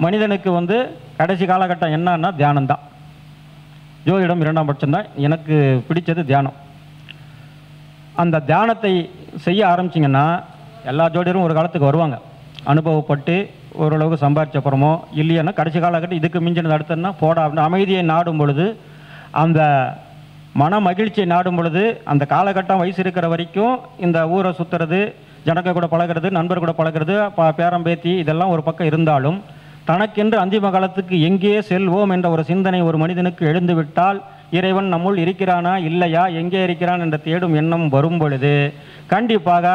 மனிதனுக்கு வந்து கடைசி காலகட்டம் என்னன்னா தியானம்தான். ஜோதிடம் 2ஆம் பட்சம்தான். எனக்கு பிடிச்சது தியானம். அந்த தியானத்தை செய்ய ஆரம்பிச்சிங்கன்னா எல்லா ஜோதிடரும் ஒரு காலத்துக்கு வருவாங்க, அனுபவப்பட்டு ஓரளவுக்கு சம்பாதிச்ச அப்புறமோ இல்லைன்னா கடைசி காலகட்டம் இதுக்கு மிஞ்சினது அடுத்ததுன்னா போடா அப்படின்னு அமைதியை நாடும் பொழுது, அந்த மன மகிழ்ச்சியை நாடும் பொழுது, அந்த காலகட்டம் வயசு இருக்கிற வரைக்கும் இந்த ஊரை சுற்றுறது, ஜனக்க கூட பழகிறது, நண்பர் கூட பழகிறது, பேரம்பேத்தி இதெல்லாம் ஒரு பக்கம் இருந்தாலும் தனக்கென்று அந்திம காலத்துக்கு எங்கே செல்வோம் என்ற ஒரு சிந்தனை ஒரு மனிதனுக்கு எழுந்துவிட்டால், இறைவன் நம்முள் இருக்கிறானா இல்லையா, எங்கே இருக்கிறான் என்ற தேடும் எண்ணம் வரும் பொழுது கண்டிப்பாக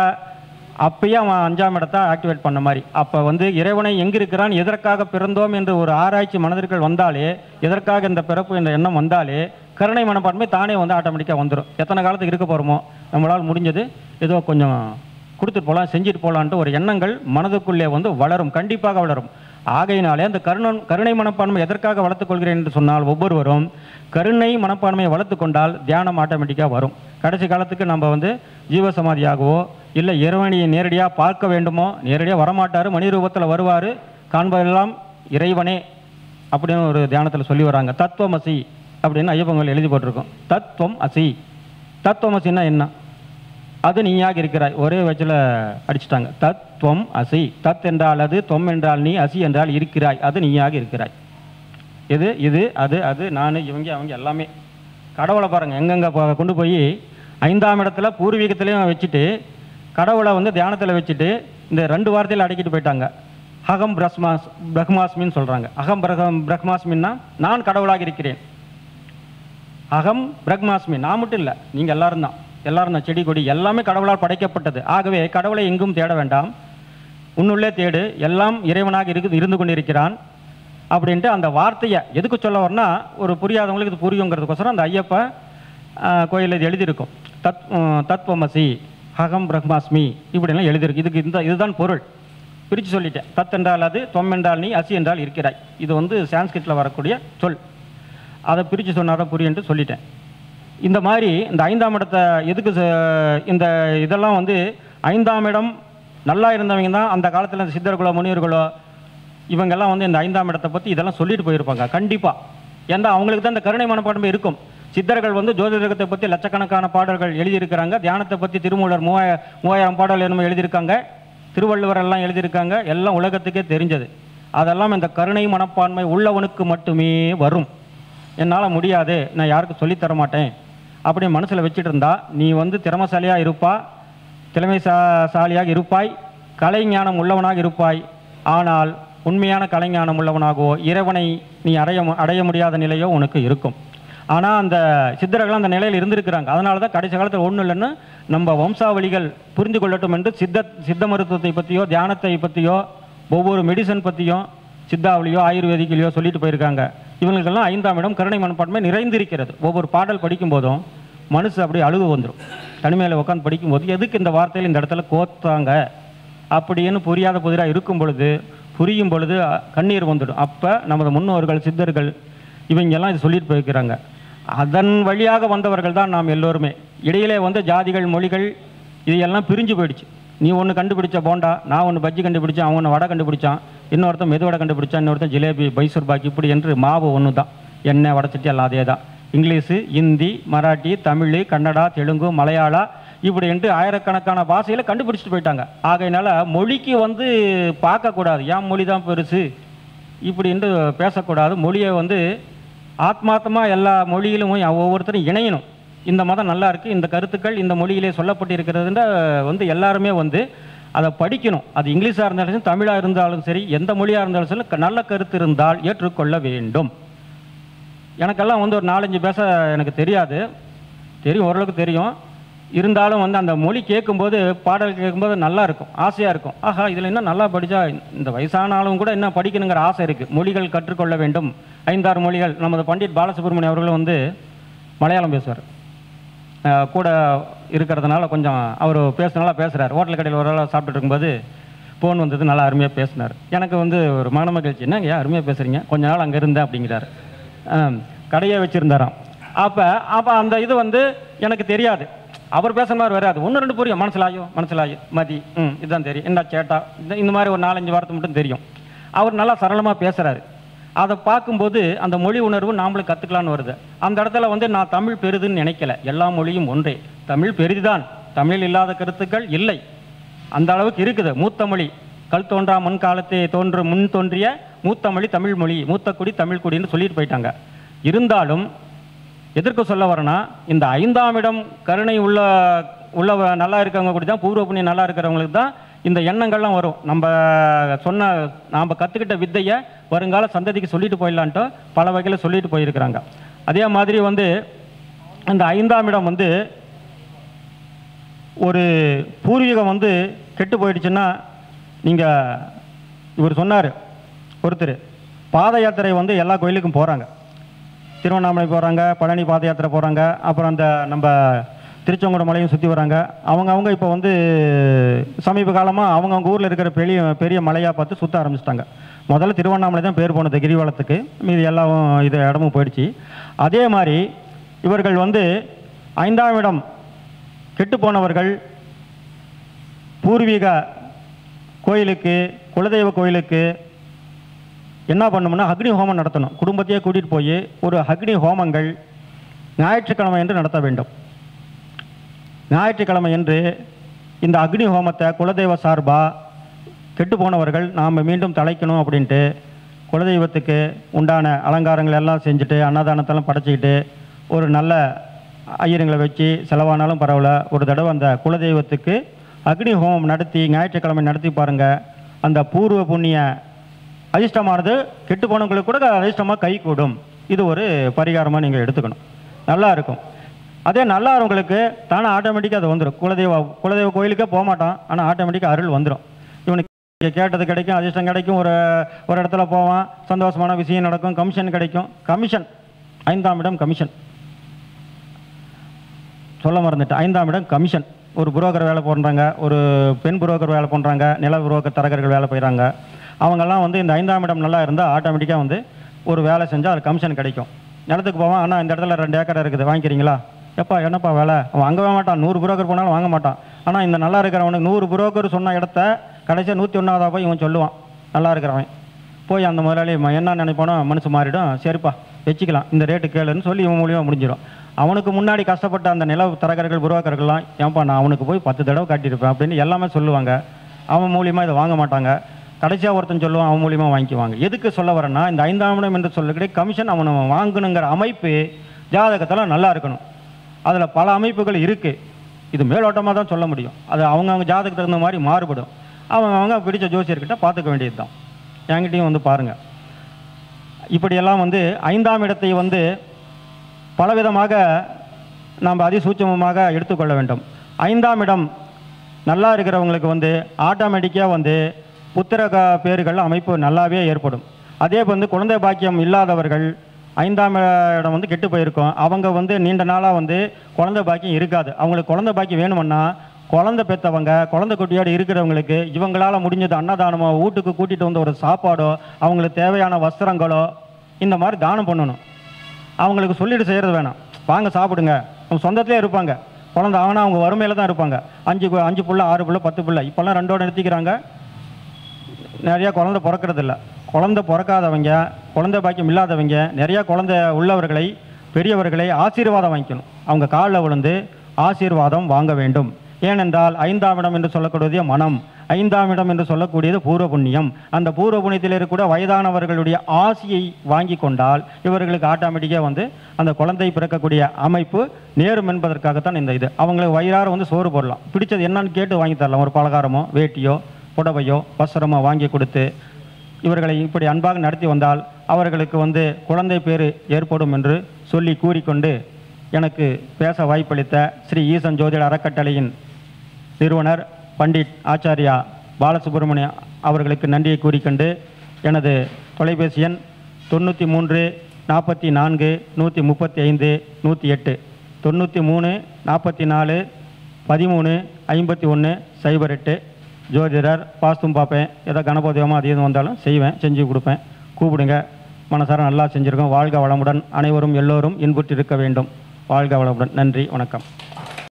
அப்பயே அவன் 5ஆம் இடத்தை ஆக்டிவேட் பண்ண மாதிரி. அப்போ வந்து இறைவனை எங்கே இருக்கிறான், எதற்காக பிறந்தோம் என்று ஒரு ஆராய்ச்சி மனதிற்குள் வந்தாலே, எதற்காக இந்த பிறப்பு என்ற எண்ணம் வந்தாலே கருணை மனப்பான்மை தானே வந்து ஆட்டோமேட்டிக்காக வந்துடும். எத்தனை காலத்துக்கு இருக்க போகிறோமோ, நம்மளால் முடிஞ்சது ஏதோ கொஞ்சம் கொடுத்துட்டு போகலாம், செஞ்சுட்டு போகலான்ட்டு ஒரு எண்ணங்கள் மனதுக்குள்ளே வந்து வளரும், கண்டிப்பாக வளரும். ஆகையினாலே அந்த கருணை மனப்பான்மை எதற்காக வளர்த்துக்கொள்கிறேன் என்று சொன்னால், ஒவ்வொருவரும் கருணை மனப்பான்மையை வளர்த்து கொண்டால் தியானம் ஆட்டோமேட்டிக்காக வரும். கடைசி காலத்துக்கு நம்ம வந்து ஜீவசமாதியாகவோ இல்லை இறைவனையை நேரடியாக பார்க்க வேண்டுமோ, நேரடியாக வரமாட்டார், மனித ரூபத்தில் வருவார், காண்பதெல்லாம் இறைவனே அப்படின்னு ஒரு தியானத்தில் சொல்லி வராங்க. தத்துவமசி அப்படின்னு ஐயப்பங்கள் எழுதி போட்டிருக்கோம். தத்துவம் அசி, தத்துவமசின்னா என்ன, அது நீயாக இருக்கிறாய், ஒரே வச்சில் அடிச்சுட்டாங்க. தத்துவம் அசி, தத் என்றால் அது, தொம் என்றால் நீ, அசி என்றால் இருக்கிறாய், அது நீயாக இருக்கிறாய். இது அது நான் இவங்க அவங்க எல்லாமே. கடவுளை பாருங்கள், எங்கெங்கே கொண்டு போய் 5ஆம் இடத்துல பூர்வீகத்திலையும் வச்சுட்டு கடவுளை வந்து தியானத்தில் வச்சுட்டு இந்த 2 வார்த்தையில் அடக்கிட்டு போயிட்டாங்க. அகம் பிரஹ்மாஸ்மின்னு சொல்கிறாங்க. அகம் பிரஹ்மாஸ்மின்னா நான் கடவுளாக இருக்கிறேன். அகம் பிரஹ்மாஸ்மி, நான் மட்டும் இல்லை, நீங்கள் எல்லாரும் தான், செடி கொடி எல்லாமே கடவுளால் படைக்கப்பட்டது. ஆகவே கடவுளை எங்கும் தேட வேண்டாம், உன்னுள்ளே தேடு, எல்லாம் இறைவனாக இருந்து கொண்டிருக்கிறான் அப்படின்ட்டு அந்த வார்த்தையை எதுக்கு சொல்ல வரனா, ஒரு புரியாதவங்களுக்கு இது புரியுங்கிறதுக்கோசரம் அந்த ஐயப்ப கோயிலில் இது எழுதியிருக்கும். தத்துவமசி, அகம் பிரஹ்மாஸ்மி இப்படிலாம் எழுதியிருக்கு. இதுதான் பொருள். பிரித்து சொல்லிட்டேன். தத் என்றால் அது, தொம் என்றால் நீ, அசி என்றால் இருக்கிறாய். இது வந்து சான்ஸ்கிரிட்டில் வரக்கூடிய சொல். அதை பிரித்து சொன்னாதான் புரியுன்ட்டு சொல்லிட்டேன். இந்த மாதிரி இந்த 5ஆம் இடத்தை எதுக்கு இந்த இதெல்லாம் வந்து 5ஆம் இடம் நல்லா இருந்தவங்க தான் அந்த காலத்தில் இந்த சித்தர்களோ முனிவர்களோ இவங்கெல்லாம் வந்து இந்த 5ஆம் இடத்தை பற்றி இதெல்லாம் சொல்லிட்டு போயிருப்பாங்க கண்டிப்பாக. ஏன்னா அவங்களுக்கு தான் இந்த கருணை மனப்பான்மை இருக்கும். சித்தர்கள் வந்து ஜோதிடத்தை பற்றி லட்சக்கணக்கான பாடல்கள் எழுதியிருக்கிறாங்க. தியானத்தை பற்றி திருமூலர் 3000 பாடல் என்னமோ எழுதியிருக்காங்க. திருவள்ளுவர் எல்லாம் எழுதியிருக்காங்க. எல்லாம் உலகத்துக்கே தெரிஞ்சது. அதெல்லாம் இந்த கருணை மனப்பான்மை உள்ளவனுக்கு மட்டுமே வரும். என்னால் முடியாது, நான் யாருக்கும் சொல்லித்தர மாட்டேன் அப்படின்னு மனசில் வச்சுட்டு இருந்தா நீ வந்து திறமைசாலியாக இருப்பா, திறமைசாலியாக இருப்பாய், கலைஞானம் உள்ளவனாக இருப்பாய். ஆனால் உண்மையான கலைஞானம் உள்ளவனாகவோ இறைவனை நீ அடைய முடியாத நிலையோ உனக்கு இருக்கும். ஆனால் அந்த சித்தர்கள் அந்த நிலையில் இருந்திருக்கிறாங்க. அதனால தான் கடைசி காலத்தில் ஒன்றும் இல்லைன்னு நம்ம வம்சாவளிகள் புரிந்து கொள்ளட்டும் என்று சித்த மருத்துவத்தை பற்றியோ தியானத்தை பற்றியோ ஒவ்வொரு மெடிசன் பற்றியும் சித்தாவளியோ ஆயுர்வேதிக்கிலையோ சொல்லிட்டு போயிருக்காங்க. இவங்களுக்கெல்லாம் 5ஆம் இடம் கருணை மனப்பான்மை நிறைந்திருக்கிறது. ஒவ்வொரு பாடல் படிக்கும்போதும் மனசு அப்படியே அழுகு வந்துடும். தனிமையில் உட்காந்து படிக்கும்போது எதுக்கு இந்த வார்த்தையில் இந்த இடத்துல கோத்தாங்க அப்படின்னு புரியாத புதிராக இருக்கும் பொழுது புரியும் பொழுது கண்ணீர் வந்துடும். அப்போ நமது முன்னோர்கள் சித்தர்கள் இவங்கெல்லாம் இது சொல்லிட்டு போயிருக்கிறாங்க. அதன் வழியாக வந்தவர்கள் தான் நாம் எல்லோருமே. இடையிலே வந்து ஜாதிகள் மொழிகள் இதையெல்லாம் பிரிஞ்சு போயிடுச்சு. நீ ஒன்று கண்டுபிடிச்ச போண்டா, நான் ஒன்று பஜ்ஜி கண்டுபிடிச்சேன், அவன் ஒன்று வடை கண்டுபிடிச்சான், இன்னொருத்தன் மெதுவடை கண்டுபிடிச்சான், இன்னொருத்தன் ஜிலேபி மைசூர் பாக்கி, இப்படி என்று மாவு ஒன்று தான், எண்ணெய் வடைச்சிட்டு எல்லாம் அதே தான். இங்கிலீஷு, ஹிந்தி, மராட்டி, தமிழ், கன்னடா, தெலுங்கு, மலையாளா இப்படி என்று ஆயிரக்கணக்கான பாஷையில் கண்டுபிடிச்சிட்டு போயிட்டாங்க. ஆகையினால மொழிக்கு வந்து பார்க்கக்கூடாது, ஏன் மொழி தான் பெருசு இப்படின்ட்டு பேசக்கூடாது. மொழியை வந்து ஆத்மார்த்தமாக எல்லா மொழியிலும் ஒவ்வொருத்தரும் இணையணும். இந்த மதம் நல்லா இருக்குது, இந்த கருத்துக்கள் இந்த மொழியிலே சொல்லப்பட்டு இருக்கிறதுன்ற வந்து எல்லாருமே வந்து அதை படிக்கணும். அது இங்கிலீஷாக இருந்தாலும் சரி, தமிழாக இருந்தாலும் சரி, எந்த மொழியாக இருந்தாலும் சரி, நல்ல கருத்து இருந்தால் ஏற்றுக்கொள்ள வேண்டும். எனக்கெல்லாம் வந்து ஒரு 4-5 பேச எனக்கு தெரியும், ஓரளவுக்கு தெரியும். இருந்தாலும் வந்து அந்த மொழி கேட்கும்போது பாடல் கேட்கும்போது நல்லா இருக்கும், ஆசையாக இருக்கும். ஆஹா, இதில் இன்னும் நல்லா படித்தா இந்த வயசானாலும் கூட என்ன படிக்கணுங்கிற ஆசை இருக்குது. மொழிகள் கற்றுக்கொள்ள வேண்டும். 5-6 மொழிகள். நமது பண்டிட் பாலசுப்ரமணியம் அவர்களும் வந்து மலையாளம் பேசுவார். கூட இருக்கிறதுனால கொஞ்சம் அவர் பேசுனால பேசுகிறார். ஹோட்டல் கடையில் ஒரு ஆள் சாப்பிட்டுட்டு இருக்கும்போது ஃபோன் வந்தது, நல்லா அருமையாக பேசினார். எனக்கு வந்து ஒரு மன மகிழ்ச்சி, என்னங்க அருமையாக பேசுகிறீங்க, கொஞ்ச நாள் அங்கே இருந்தேன் அப்படிங்கிறார். கடையை வச்சுருந்தாராம். அப்போ அந்த இது வந்து எனக்கு தெரியாது. அவர் பேசுகிற மாதிரி வராது. ஒன்று ரெண்டு புரியும், மனசிலாயோ மதி இதுதான் தெரியும், என்ன சேட்டா இந்த மாதிரி ஒரு 4-5 வார்த்தை மட்டும் தெரியும். அவர் நல்லா சரளமாக பேசுகிறாரு. அதை பார்க்கும்போது அந்த மொழி உணர்வு நாமளும் கற்றுக்கலான்னு வருது. அந்த இடத்துல வந்து நான் தமிழ் பெரிதுன்னு நினைக்கல. எல்லா மொழியும் ஒன்றே, தமிழ் பெரிதுதான், தமிழில் இல்லாத கருத்துக்கள் இல்லை, அந்த அளவுக்கு இருக்குது. மூத்த மொழி, கல் தோன்றா முன் காலத்தை முன் தோன்றிய மூத்த மொழி தமிழ் மொழி, மூத்த குடி தமிழ் குடின்னு சொல்லிட்டு போயிட்டாங்க. இருந்தாலும் எதற்கு சொல்ல வரேன்னா, இந்த 5ஆம் இடம் கருணை உள்ள நல்லா இருக்கிறவங்க கூட தான், பூர்வ புண்ணியம் நல்லா இருக்கிறவங்களுக்கு தான் இந்த எண்ணங்கள்லாம் வரும். நாம் கற்றுக்கிட்ட வித்தையை வருங்கால சந்ததிக்கு சொல்லிட்டு போயிடலான்ட்டு பல வகையில் சொல்லிட்டு போயிருக்கிறாங்க. அதே மாதிரி வந்து இந்த 5ஆம் இடம் வந்து ஒரு பூர்வீகம் வந்து கெட்டு போயிடுச்சுன்னா, நீங்கள் இவர் சொன்னார் ஒருத்தர், பாத யாத்திரை வந்து எல்லா கோயிலுக்கும் போகிறாங்க, திருவண்ணாமலை போகிறாங்க, பழனி பாத யாத்திரை போகிறாங்க, அப்புறம் அந்த நம்ம திருச்செங்கோடு மலையும் சுற்றி வராங்க. அவங்க இப்போ வந்து சமீப காலமாக அவங்கவுங்க ஊரில் இருக்கிற பெரிய மலையாக பார்த்து சுற்ற ஆரம்பிச்சிட்டாங்க. முதல்ல திருவண்ணாமலை தான் பேர் போனது கிரிவலத்துக்கு, மீது எல்லாம் இது இடமும் போயிடுச்சு. அதே மாதிரி இவர்கள் வந்து 5ஆம் இடம் கெட்டு போனவர்கள் பூர்வீக கோயிலுக்கு, குலதெய்வ கோயிலுக்கு என்ன பண்ணணும்னா அக்னி ஹோமம் நடத்தணும். குடும்பத்தையே கூட்டிகிட்டு போய் ஒரு அக்னி ஹோமங்கள் ஞாயிற்றுக்கிழமை என்று நடத்த வேண்டும். ஞாயிற்றுக்கிழமை என்று இந்த அக்னி ஹோமத்தை குலதெய்வ சார்பாக கெட்டு போனவர்கள் நாம் மீண்டும் தலைக்கணும் அப்படின்ட்டு குலதெய்வத்துக்கு உண்டான அலங்காரங்கள் எல்லாம் செஞ்சுட்டு அன்னதானத்தெல்லாம் படைச்சிக்கிட்டு ஒரு நல்ல ஐயருங்களை வச்சு செலவானாலும் பரவாயில்ல, ஒரு தடவை அந்த குலதெய்வத்துக்கு அக்னி ஹோமம் நடத்தி ஞாயிற்றுக்கிழமை நடத்தி பாருங்கள். அந்த பூர்வ புண்ணிய அதிர்ஷ்டமானது கெட்டு போனவங்களுக்கு கூட அதிர்ஷ்டமாக கை கூடும். இது ஒரு பரிகாரமாக நீங்கள் எடுத்துக்கணும், நல்லா இருக்கும். அதே நல்லா இருக்கவங்களுக்கு தானே ஆட்டோமேட்டிக்காக அது வந்துடும். குலதெய்வ கோயிலுக்கே போக மாட்டான், ஆனால் ஆட்டோமேட்டிக்காக அருள் வந்துடும். இவனுக்கு கேட்டது கிடைக்கும், அதிர்ஷ்டம் கிடைக்கும், ஒரு இடத்துல போவான், சந்தோஷமான விஷயம் நடக்கும், கமிஷன் கிடைக்கும். கமிஷன் 5ஆம் இடம் கமிஷன் சொல்ல மறந்துட்டு, 5ஆம் இடம் கமிஷன். ஒரு புரோக்கர் வேலை பண்ணுறாங்க, ஒரு பெண் புரோக்கர் வேலை பண்ணுறாங்க, நில புரோக்கர் தரகர்கள் வேலை செய்கிறாங்க. அவங்கெல்லாம் வந்து இந்த 5ஆம் இடம் நல்லா இருந்தால் ஆட்டோமேட்டிக்காக வந்து ஒரு வேலை செஞ்சால் அது கமிஷன் கிடைக்கும். நிலத்துக்கு போவான், ஆனால் இந்த இடத்துல 2 ஏக்கர் இருக்குது, வாங்கிக்கிறீங்களா? எப்பா என்னப்பா வேலை? அவன் வாங்கவே மாட்டான். 100 புரோக்கர் போனாலும் வாங்க மாட்டான். ஆனால் இந்த நல்லா இருக்கிறவனுக்கு 100 புரோக்கர் சொன்ன இடத்த கடைசியாக 101ஆவதாக போய் இவன் சொல்லுவான். நல்லா இருக்கிறவன் போய் அந்த முதலாளி என்ன நினைப்பானோ மனசு மாறிடும். சரிப்பா வச்சுக்கலாம், இந்த ரேட்டு கேளுன்னு சொல்லி இவன் மூலியமாக முடிஞ்சிடும். அவனுக்கு முன்னாடி கஷ்டப்பட்ட அந்த நில தரகர்கள் புரோக்கர்கள்லாம், ஏன்பா நான் அவனுக்கு போய் 10 தடவை காட்டியிருப்பேன் அப்படின்னு எல்லாமே சொல்லுவாங்க. அவன் மூலியமாக இதை வாங்க மாட்டாங்க. கடைசியாக ஒருத்தன் சொல்லுவான், அவன் மூலியமாக வாங்கிக்குவாங்க. எதுக்கு சொல்ல வரேன்னா, இந்த 5ஆம் இடம் என்று சொல்லக்கூடிய கமிஷன் அவனை வாங்கணுங்கிற அமைப்பு ஜாதகத்தில் நல்லா இருக்கணும். அதில் பல அமைப்புகள் இருக்குது. இது மேலோட்டமாக தான் சொல்ல முடியும். அது அவங்கவுங்க ஜாதகத்துக்கு தகுந்த மாதிரி மாறுபடும். அவங்க பிடிச்ச ஜோசியர்கிட்ட பார்த்துக்க வேண்டியது தான். என்கிட்டையும் வந்து பாருங்கள். இப்படியெல்லாம் வந்து 5ஆம் இடத்தை வந்து பலவிதமாக நாம் அதிசூட்சமமாக எடுத்துக்கொள்ள வேண்டும். 5ஆம் இடம் நல்லா இருக்கிறவங்களுக்கு வந்து ஆட்டோமேட்டிக்காக வந்து புத்திர பேறுகள் அமைப்பு நல்லாவே ஏற்படும். அதே வந்து குழந்தை பாக்கியம் இல்லாதவர்கள் 5ஆம் இடம் வந்து கெட்டு போயிருக்கும். அவங்க வந்து நீண்ட நாளாக வந்து குழந்தை பாக்கியம் இருக்காது. அவங்களுக்கு குழந்தை பாக்கியம் வேணுமுன்னா குழந்தை பெற்றவங்க குழந்தை குட்டியோடு இருக்கிறவங்களுக்கு இவங்களால் முடிஞ்சது அன்னதானமோ, வீட்டுக்கு கூட்டிகிட்டு வந்து ஒரு சாப்பாடோ, அவங்களுக்கு தேவையான வஸ்திரங்களோ இந்த மாதிரி தானம் பண்ணணும். அவங்களுக்கு சொல்லிட்டு செய்கிறது வேணாம். வாங்க சாப்பிடுங்க, அவங்க சொந்தத்திலே இருப்பாங்க. குழந்தை ஆனால் அவங்க வறுமையில் தான் இருப்பாங்க. 5 புள்ள 6 புள்ள 10 புள்ள இப்போல்லாம் 2ஓடு நிறுத்திக்கிறாங்க. நிறையா குழந்தை பிறக்கிறதில்ல. குழந்தை பிறக்காதவங்க, குழந்தை பாக்கியம் இல்லாதவங்க, நிறையா குழந்தை உள்ளவர்களை, பெரியவர்களை ஆசீர்வாதம் வாங்கிக்கணும். அவங்க காலில் விழுந்து ஆசீர்வாதம் வாங்க வேண்டும். ஏனென்றால் 5ஆம் இடம் என்று சொல்லக்கூடியது மனம், 5ஆம் இடம் என்று சொல்லக்கூடியது பூர்வ புண்ணியம். அந்த பூர்வ புண்ணியத்தில் இருக்கக்கூடிய வயதானவர்களுடைய ஆசையை வாங்கி கொண்டால் இவர்களுக்கு ஆட்டோமேட்டிக்காக வந்து அந்த குழந்தை பிறக்கக்கூடிய அமைப்பு நேரும் என்பதற்காகத்தான் இந்த இது. அவங்களுக்கு வயிறார வந்து சோறு போடலாம், பிடிச்சது என்னன்னு கேட்டு வாங்கி தரலாம். ஒரு பலகாரமோ, வேட்டியோ, புடவையோ, வஸ்திரமோ வாங்கி கொடுத்து இவர்களை இப்படி அன்பாக நடத்தி வந்தால் அவர்களுக்கு வந்து குழந்தை பேறு ஏற்படும் என்று சொல்லி கூறிக்கொண்டு எனக்கு பேச வாய்ப்பளித்த ஸ்ரீ ஈசன் ஜோதிட அறக்கட்டளையின் நிறுவனர் பண்டிட் ஆச்சாரியா பாலசுப்ரமணியம் அவர்களுக்கு நன்றியை கூறிக்கொண்டு எனது தொலைபேசி எண் 93 44 135 108 93 44 13 51 08. ஜோதிடர், வாஸ்தும் பார்ப்பேன், ஏதோ கணபதியமாக அது எதுவும் வந்தாலும் செய்வேன், செஞ்சு கொடுப்பேன். கூப்பிடுங்க, மனசார நல்லா செஞ்சுருக்கோம். வாழ்க வளமுடன். அனைவரும் எல்லோரும் இன்புற்று இருக்க வேண்டும். வாழ்க வளமுடன். நன்றி, வணக்கம்.